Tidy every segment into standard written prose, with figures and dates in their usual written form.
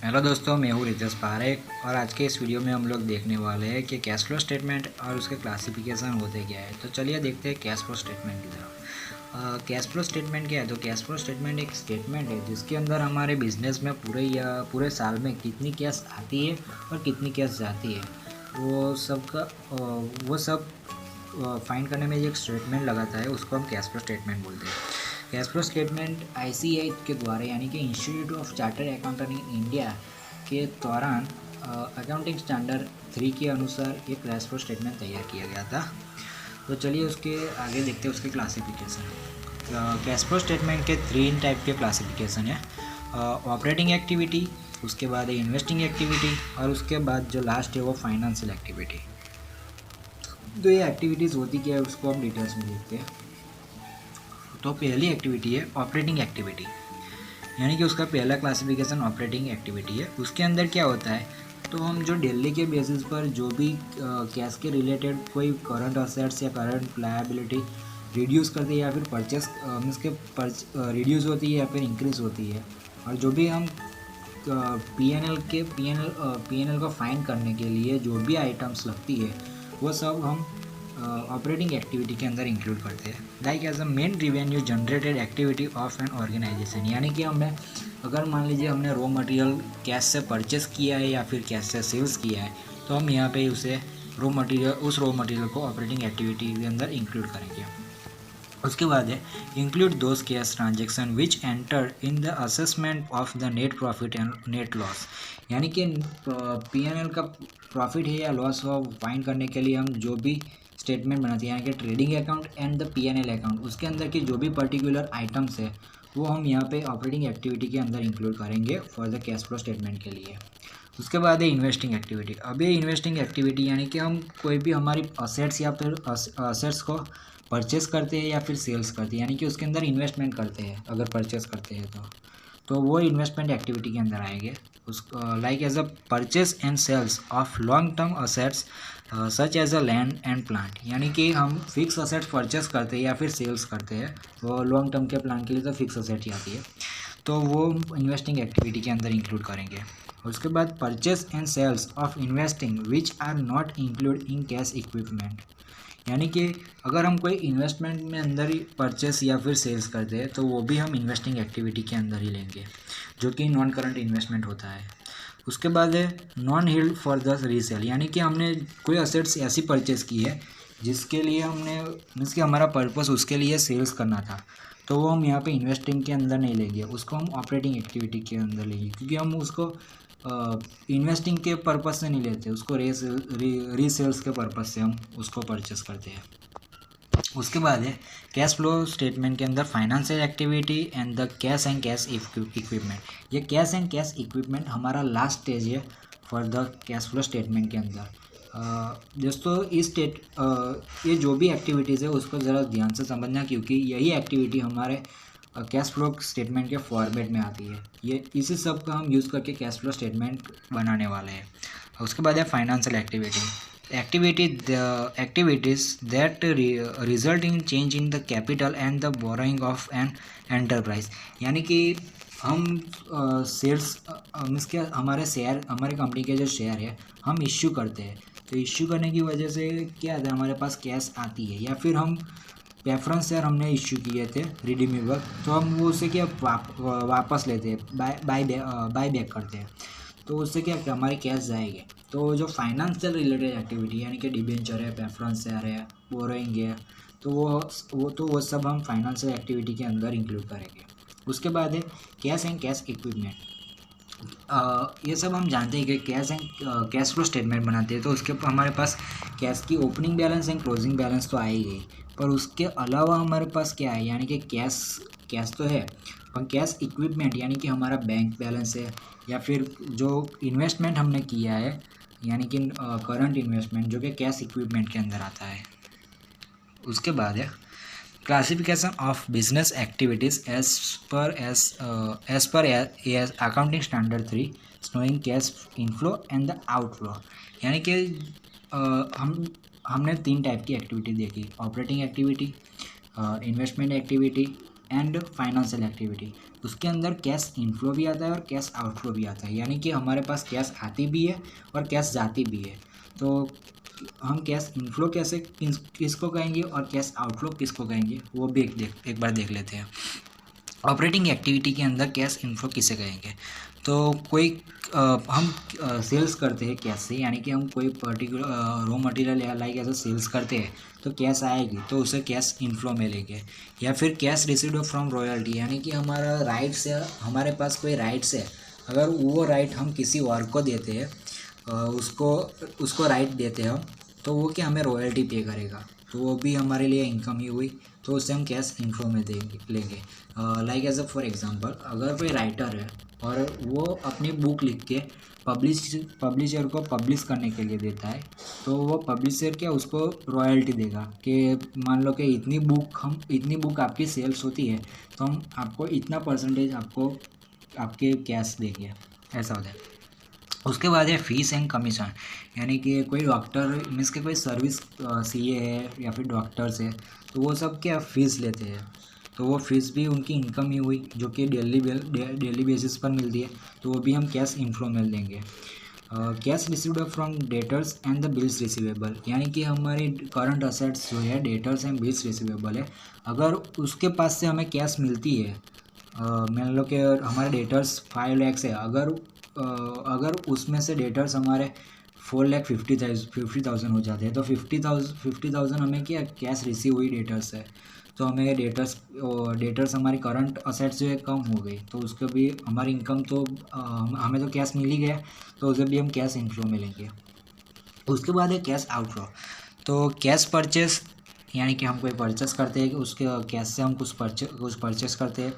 Hello दोस्तों, मैं हूँ रितेश पारेख और आज के इस वीडियो में हम लोग देखने वाले हैं कि कैश फ्लो स्टेटमेंट और उसके क्लासिफिकेशन होते क्या है। तो चलिए देखते हैं कैश फ्लो स्टेटमेंट की तरफ। कैश फ्लो स्टेटमेंट क्या है? तो कैश फ्लो स्टेटमेंट एक स्टेटमेंट है जिसके अंदर हमारे बिजनेस में पूरे साल में कितनी कैश आती है और कितनी कैश जाती है वो सब फाइंड करने में एक स्टेटमेंट लगाता है, उसको हम कैश फ्लो स्टेटमेंट बोलते हैं। कैश फ्लो स्टेटमेंट आईसीएआई के द्वारा यानी कि institute of chartered accountant in India के दौरान अकाउंटिंग स्टैंडर्ड 3 के अनुसार एक कैश फ्लो स्टेटमेंट तैयार किया गया था। तो चलिए उसके आगे देखते हैं उसके क्लासिफिकेशन। कैश फ्लो स्टेटमेंट के 3 टाइप के क्लासिफिकेशन है। ऑपरेटिंग एक्टिविटी, उसके बाद है इन्वेस्टिंग एक्टिविटी और उसके बाद जो लास्ट है वो फाइनेंशियल एक्टिविटी। तो ये एक्टिविटीज़ होती क्या है उसको हम डिटेल्स में देखते हैं। तो पहली एक्टिविटी है ऑपरेटिंग एक्टिविटी, यानी कि उसका पहला क्लासिफिकेशन ऑपरेटिंग एक्टिविटी है। उसके अंदर क्या होता है, तो हम जो डेली के बेसिस पर जो भी कैश के रिलेटेड कोई करंट असेट्स या करंट लायबिलिटी रिड्यूस करते हैं या फिर परचेस मीन्स के रिड्यूस होती है या फिर इंक्रीज होती है, और जो भी हम पीएनएल को फाइन करने के लिए जो भी आइटम्स लगती है वो सब हम ऑपरेटिंग एक्टिविटी के अंदर इंक्लूड करते हैं। Like as a main revenue generated activity of an organisation, यानी कि हमें अगर मान लीजिए हमने रॉ मटेरियल कैश से परचेस किया है या फिर कैश से सेल्स किया है, तो हम यहाँ पे उस रॉ मटेरियल को ऑपरेटिंग एक्टिविटी के अंदर इंक्लूड करेंगे। उसके बाद है include those cash transaction which enter in the assessment of the net profit and net loss, यानी कि पीएनएल का प्रॉफिट है या लॉस हो फाइंड करने के लिए हम जो भी स्टेटमेंट बनाते हैं, यानी कि trading account and the PNL account, उसके अंदर की जो भी पर्टिकुलर आइटम्स है वो हम यहाँ पे ऑपरेटिंग एक्टिविटी के अंदर इंक्लूड करेंगे for the cash flow statement के लिए। उसके बाद है इन्वेस्टिंग एक्टिविटी। अब ये इन्वेस्टिंग एक्टिविटी यानी कि हम कोई भी हमारी असेट्स या फिर असेट्स को परचेस करते हैं या फिर सेल्स करते हैं, यानी कि उसके अंदर इन्वेस्टमेंट करते हैं अगर परचेस करते हैं तो वो इन्वेस्टमेंट एक्टिविटी के अंदर आएंगे। उस like as a purchase and sales of long term assets such as a land and plant, यानी कि हम फिक्स असेट्स परचेस करते हैं या फिर सेल्स करते हैं, वो लॉन्ग टर्म के प्लान के लिए तो फिक्स असेट ही आती है, तो वो इन्वेस्टिंग एक्टिविटी के अंदर इंक्लूड करेंगे। उसके बाद purchase and sales of investing which are not include in cash equipment, यानी कि अगर हम कोई इन्वेस्टमेंट में अंदर ही परचेस या फिर सेल्स करते हैं तो वो भी हम इन्वेस्टिंग एक्टिविटी के अंदर ही लेंगे, जो कि नॉन करंट इन्वेस्टमेंट होता है। उसके बाद है non healed for the resale, यानी कि हमने कोई असेट्स ऐसी परचेस की है जिसके लिए हमने मीन्स कि हमारा पर्पस उसके लिए सेल्स करना था, तो वो हम यहाँ पे इन्वेस्टिंग के अंदर नहीं लेंगे, उसको हम ऑपरेटिंग एक्टिविटी के अंदर लेंगे, क्योंकि हम उसको इन्वेस्टिंग के पर्पस से नहीं लेते, उसको रीसेल्स के पर्पस से हम उसको परचेस करते हैं। उसके बाद है कैश फ्लो स्टेटमेंट के अंदर financial activity and the cash and cash equipment. ये कैश एंड कैश इक्विपमेंट हमारा लास्ट स्टेज है for the cash flow statement के अंदर। दोस्तों ये जो भी एक्टिविटीज़ है उसको ज़रा ध्यान से समझना, क्योंकि यही एक्टिविटी हमारे कैश फ्लो स्टेटमेंट के फॉर्मेट में आती है। ये इसी सब का हम यूज़ करके कैश फ्लो स्टेटमेंट बनाने वाले हैं। उसके बाद है financial activities that result in change in the capital and the borrowing of an enterprise, यानी कि हम शेयर्स मीन्स के हमारे कंपनी के जो शेयर है हम इश्यू करते हैं, तो इश्यू करने की वजह से क्या आता है, हमारे पास कैश आती है, या फिर हम प्रेफरेंस शेयर हमने इश्यू किए थे रिडीमेबल, तो हम वो उससे क्या वापस लेते हैं, बाय बैक करते हैं, तो उससे क्या हमारी कैश जाएगी। तो जो फाइनेंशियल रिलेटेड एक्टिविटी यानी कि डिबेंचर है, प्रेफरेंस शेयर है, बोरोइंग है, तो वो सब हम फाइनेंशियल एक्टिविटी के अंदर इंक्लूड करेंगे। उसके बाद है कैश एंड कैश इक्विपमेंट। ये सब हम जानते हैं कि कैश फ्लो स्टेटमेंट बनाते हैं, तो उसके हमारे पास कैश की opening balance and closing balance तो आ ही गई, पर उसके अलावा हमारे पास क्या है, यानी कि कैश तो है, पर कैश इक्विपमेंट यानी कि हमारा बैंक बैलेंस है या फिर जो इन्वेस्टमेंट हमने किया है, यानी कि करंट इन्वेस्टमेंट, जो कि कैश इक्विपमेंट के अंदर आता है। उसके बाद है classification of business activities as per accounting standard 3 showing cash inflow and the outflow, यानी कि हमने 3 टाइप की एक्टिविटी देखी, operating activity, investment activity and financial activity. उसके अंदर कैश इनफ्लो भी आता है और कैश आउटफ्लो भी आता है, यानी कि हमारे पास कैश आती भी है और कैश जाती भी है। तो हम कैश इनफ्लो कैसे किसको कहेंगे और कैश आउटफ्लो किसको कहेंगे वो भी एक बार देख लेते हैं। ऑपरेटिंग एक्टिविटी के अंदर कैश इनफ्लो किसे कहेंगे? तो कोई हम सेल्स करते हैं कैश से, यानी कि हम कोई पर्टिकुलर रॉ मटेरियल या लाइक ऐसा सेल्स करते हैं तो कैश आएगी तो उसे कैश इनफ्लो मिलेंगे। या फिर कैश रिसीव्ड फ्रॉम रॉयल्टी, यानी कि हमारा राइट्स है, हमारे पास कोई राइट्स है, अगर वो राइट हम किसी और को देते हैं, उसको राइट देते हैं हम, तो वो क्या हमें रॉयल्टी पे करेगा, तो वो भी हमारे लिए इनकम ही हुई, तो उससे हम कैश इनफ्लो में लेंगे। Like as a for example, अगर कोई राइटर है और वो अपनी बुक लिख के पब्लिशर को पब्लिश करने के लिए देता है, तो वो पब्लिशर क्या उसको रॉयल्टी देगा कि मान लो कि इतनी बुक आपकी सेल्स होती है तो हम आपको इतना परसेंटेज आपके कैश देंगे, ऐसा होता है। उसके बाद है फीस एंड कमीशन, यानी कि कोई डॉक्टर मीन्स के कोई सर्विस सीए है या फिर डॉक्टर्स है, तो वो सब क्या फ़ीस लेते हैं, तो वो फीस भी उनकी इनकम ही हुई जो कि डेली बेसिस पर मिलती है, तो वो भी हम कैश इनफ्लो में लेंगे। Cash received from debtors and the bills receivable, यानी कि हमारी करंट असेट्स जो है डेटर्स एंड बिल्स रिसीवेबल है, अगर उसके पास से हमें कैश मिलती है, मान लो कि हमारे डेटर्स 5 लाख है, अगर उसमें से डेटर्स हमारे 4,50,000 हो जाते हैं, तो 50,000 हमें क्या कैश रिसीव हुई डेटर्स से, तो हमें डेटर्स हमारी करंट असेट्स जो है कम हो गई, तो उसका भी हमारी इनकम तो हमें तो कैश मिल ही गया, तो उसे भी हम कैश इनफ्लो मिलेंगे। उसके बाद है कैश आउटफ्लो, तो कैश परचेस, यानी कि हम कोई परचेस करते हैं कि उसके कैश से हम कुछ परचेस करते हैं,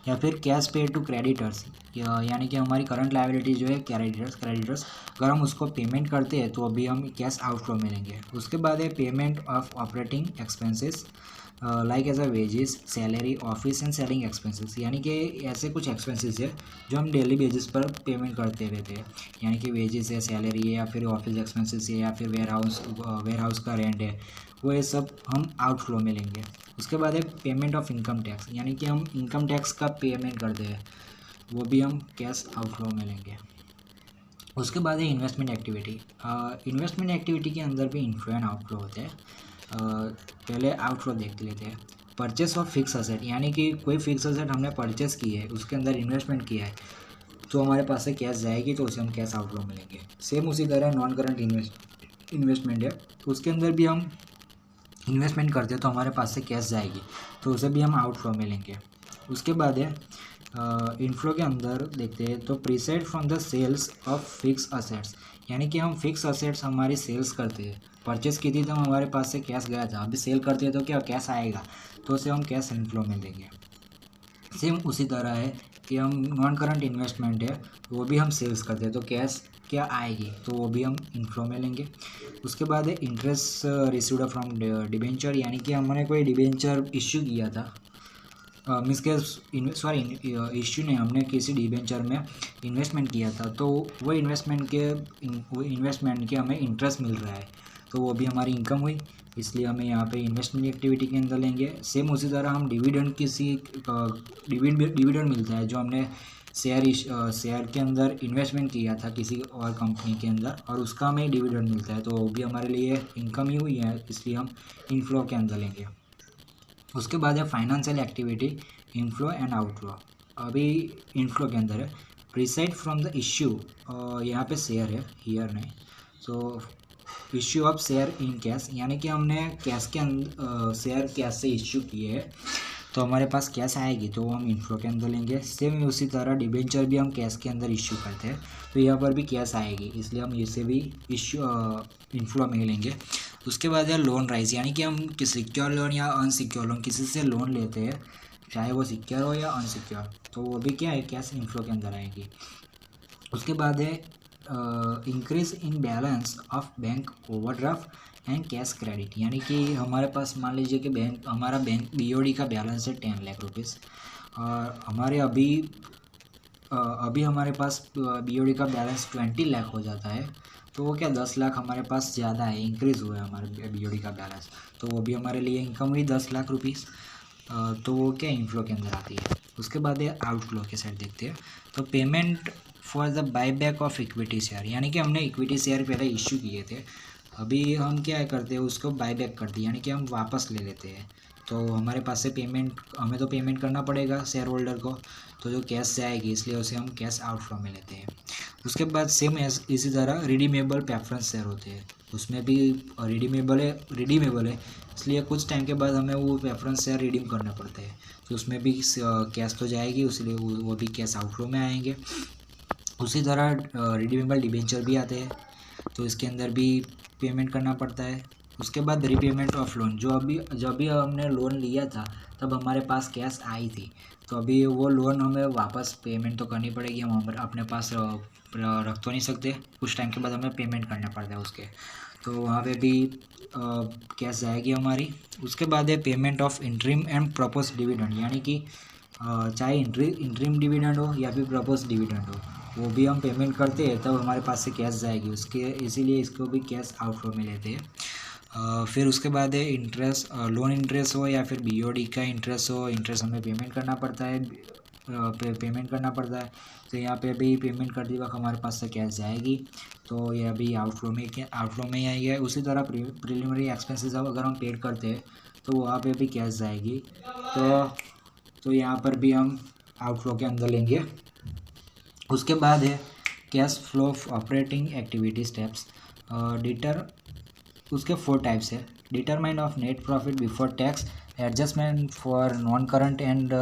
या फिर कैश पे टू क्रेडिटर्स, यानी कि हमारी करंट लायबिलिटी जो है क्रेडिटर्स अगर हम उसको पेमेंट करते हैं तो अभी हम कैश आउटफ्लो मिलेंगे। उसके बाद है payment of operating expenses like as a wages, salary, office and selling expenses, यानी कि ऐसे कुछ एक्सपेंसेस है जो हम डेली बेसिस पर पेमेंट करते रहते हैं, यानी कि वेजेस है, सैलरी है, या फिर ऑफिस एक्सपेंसेस है, या फिर वेयर हाउस का रेंट है, वो ये सब हम आउटफ्लो में लेंगे। उसके बाद है पेमेंट ऑफ इनकम टैक्स, यानी कि हम इनकम टैक्स का पेमेंट करते हैं, वो भी हम कैश आउटफ्लो में लेंगे। उसके बाद है इन्वेस्टमेंट एक्टिविटी, इन्वेस्टमेंट एक्टिविटी के अंदर भी इनफ्लो एंड आउटफ्लो होते हैं। पहले आउटफ्लो देख लेते हैं। परचेस ऑफ फिक्स असेट, यानी कि कोई फिक्स असेट हमने परचेस की है, उसके अंदर इन्वेस्टमेंट किया है, तो हमारे पास से कैश जाएगी, तो उसे हम कैश आउटफ्लो में लेंगे। सेम उसी तरह नॉन करंट इन्वेस्टमेंट है, तो उसके अंदर भी हम इन्वेस्टमेंट करते हैं तो हमारे पास से कैश जाएगी, तो उसे भी हम आउटफ्लो में लेंगे। उसके बाद है इनफ्लो के अंदर देखते हैं तो proceeds from the sales of fix assets, यानी कि हम फिक्स असेट्स हमारी सेल्स करते हैं, परचेस की थी तो हमारे पास से कैश गया था, अभी सेल करते हैं तो क्या कैश आएगा, तो उसे हम कैश इनफ्लो में लेंगे। सेम उसी तरह है कि हम नॉन करंट इन्वेस्टमेंट है वो भी हम सेल्स करते हैं तो कैश क्या आएगी, तो वो भी हम इनफ्लो में लेंगे। उसके बाद है इंटरेस्ट रिसीव्ड फ्रॉम डिबेंचर, यानी कि हमने कोई डिबेंचर इश्यू किया था, मीन्स के इश्यू नहीं, हमने किसी डिबेंचर में इन्वेस्टमेंट किया था, तो वो इन्वेस्टमेंट के हमें इंटरेस्ट मिल रहा है, तो वो भी हमारी इनकम हुई, इसलिए हमें यहाँ पे इन्वेस्टमेंट एक्टिविटी के अंदर लेंगे। सेम उसी तरह हम डिविडेंड डिविडेंड मिलता है जो हमने शेयर के अंदर इन्वेस्टमेंट किया था किसी और कंपनी के अंदर, और उसका हमें डिविडेंड मिलता है, तो वो भी हमारे लिए इनकम ही हुई है, इसलिए हम इनफ्लो के अंदर लेंगे। उसके बाद है financial activity inflow and outflow, अभी इनफ्लो के अंदर है प्रीसाइड फ्रॉम द इश्यू, यहाँ पे शेयर है हियर नहीं, so issue of share in cash, यानी कि हमने कैश के अंदर शेयर कैश से इश्यू किए हैं तो हमारे पास कैश आएगी, तो हम इनफ्लो के अंदर लेंगे। सेम उसी तरह डिबेंचर भी हम कैश के अंदर इश्यू करते हैं तो यहाँ पर भी कैश आएगी, इसलिए हम इसे भी इनफ्लो में लेंगे। उसके बाद है लोन राइज, यानी कि हम सिक्योर लोन या अनसिक्योर लोन किसी से लोन लेते हैं, चाहे वो सिक्योर हो या अनसिक्योर, तो वो भी क्या है कैश इनफ्लो के अंदर आएगी। उसके बाद है increase in balance of bank overdraft and cash credit, यानी कि हमारे पास मान लीजिए कि हमारा बैंक BOD का बैलेंस है 10 लाख रुपीज़, और हमारे अभी हमारे पास BOD का बैलेंस 20 लाख हो जाता है, तो वो क्या 10 लाख हमारे पास ज़्यादा है, इंक्रीज़ हुआ है हमारे BOD का बैलेंस, तो वो भी हमारे लिए इनकम हुई 10 लाख रुपीज़, तो वो क्या इनफ्लो के अंदर आती है। उसके बाद ये आउटफ्लो के साइड देखते हैं। तो payment for the buyback of equity share, यानी कि हमने इक्विटी शेयर पहले इश्यू किए थे, अभी हम क्या करते हैं उसको बाईबैक कर दिए, यानी कि हम वापस ले लेते हैं। तो हमारे पास से पेमेंट, हमें तो पेमेंट करना पड़ेगा शेयर होल्डर को, तो जो कैश जाएगी इसलिए उसे हम कैश आउटफ्लो में लेते हैं। उसके बाद सेम इसी तरह रिडीमेबल प्रेफरेंस शेयर होते हैं, उसमें भी रिडीमेबल है इसलिए कुछ टाइम के बाद हमें वो प्रेफरेंस शेयर रिडीम करने पड़ते हैं, तो उसमें भी कैश तो जाएगी, इसलिए वो भी कैश आउटफ्लो में आएंगे। उसी तरह रिडीमेबल डिबेंचर भी आते हैं, तो इसके अंदर भी पेमेंट करना पड़ता है। उसके बाद रीपेमेंट ऑफ लोन, जब भी हमने लोन लिया था तब हमारे पास कैश आई थी, तो अभी वो लोन हमें वापस पेमेंट तो करनी पड़ेगी, हम अपने पास रख तो नहीं सकते, कुछ टाइम के बाद हमें पेमेंट करना पड़ता है उसके, तो वहाँ पे भी कैश जाएगी हमारी। उसके बाद है payment of interim and propose dividend, यानी कि चाहे इंटरिम डिविडेंड हो या फिर प्रपोज डिविडेंड हो, वो भी हम पेमेंट करते हैं तब हमारे पास से कैश जाएगी उसके, इसीलिए इसको भी कैश आउटफ्लो में लेते हैं। फिर उसके बाद है इंटरेस्ट, लोन इंटरेस्ट हो या फिर बीओडी का इंटरेस्ट हो, इंटरेस्ट हमें पेमेंट करना पड़ता है, तो यहाँ पे भी पेमेंट करते वक्त हमारे पास से कैश जाएगी, तो ये अभी आउटफ्लो में ही आई है। उसी तरह प्रिलिमिनरी एक्सपेंसेस अगर हम पेड करते हैं तो वहाँ पे भी कैश जाएगी, तो यहाँ पर भी हम आउटफ्लो के अंदर लेंगे। उसके बाद है cash flow of operating activity steps, उसके 4 टाइप्स है। Determine of net profit before tax, adjustment for non current and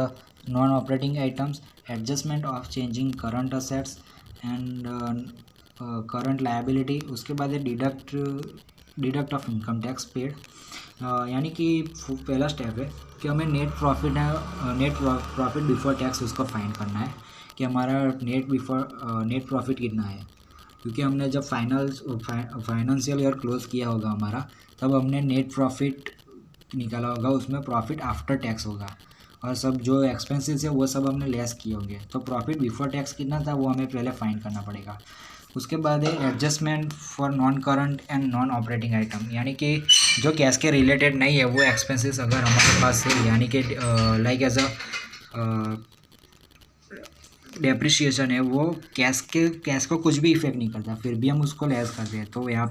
non operating items, adjustment of changing current assets and current liability. उसके बाद है deduct of income tax paid, यानी कि पहला step है कि हमें नेट प्रॉफिट बिफोर टैक्स उसको फाइंड करना है कि हमारा नेट प्रॉफिट कितना है, क्योंकि हमने जब फाइनेंशियल ईयर क्लोज किया होगा हमारा, तब हमने नेट प्रॉफिट निकाला होगा, उसमें प्रॉफिट आफ्टर टैक्स होगा और सब जो एक्सपेंसेस है वो सब हमने लेस किए होंगे, तो प्रॉफिट बिफोर टैक्स कितना था वो हमें पहले फाइंड करना पड़ेगा। उसके बाद है adjustment for non current and non operating item, यानी कि जो कैश के रिलेटेड नहीं है वो एक्सपेंसेस अगर हमारे पास है, यानी कि लाइक एज अ डेप्रिसिएशन है, वो कैश को कुछ भी इफेक्ट नहीं करता, फिर भी हम उसको लेस करते हैं, तो यहाँ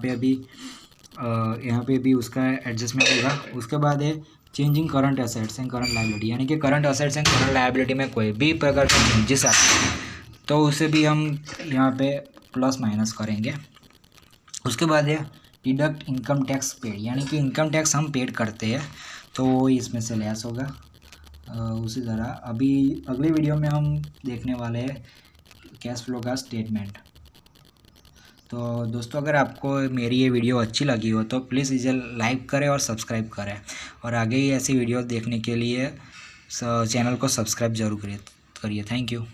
पे भी उसका एडजस्टमेंट होगा। उसके बाद है changing current assets and current liability, यानी कि current assets and current liability में कोई भी प्रकार के चेंजेस आते हैं तो उसे भी हम यहाँ पे प्लस माइनस करेंगे। उसके बाद है डिडक्ट इनकम टैक्स पेड, यानी कि इनकम टैक्स हम पेड करते हैं तो वो इसमें से लेस होगा। उसी तरह अभी अगले वीडियो में हम देखने वाले हैं कैश फ्लो का स्टेटमेंट। तो दोस्तों अगर आपको मेरी ये वीडियो अच्छी लगी हो तो प्लीज़ इसे लाइक करें और सब्सक्राइब करें, और आगे ही ऐसी वीडियो देखने के लिए चैनल को सब्सक्राइब जरूर करिए। Thank you.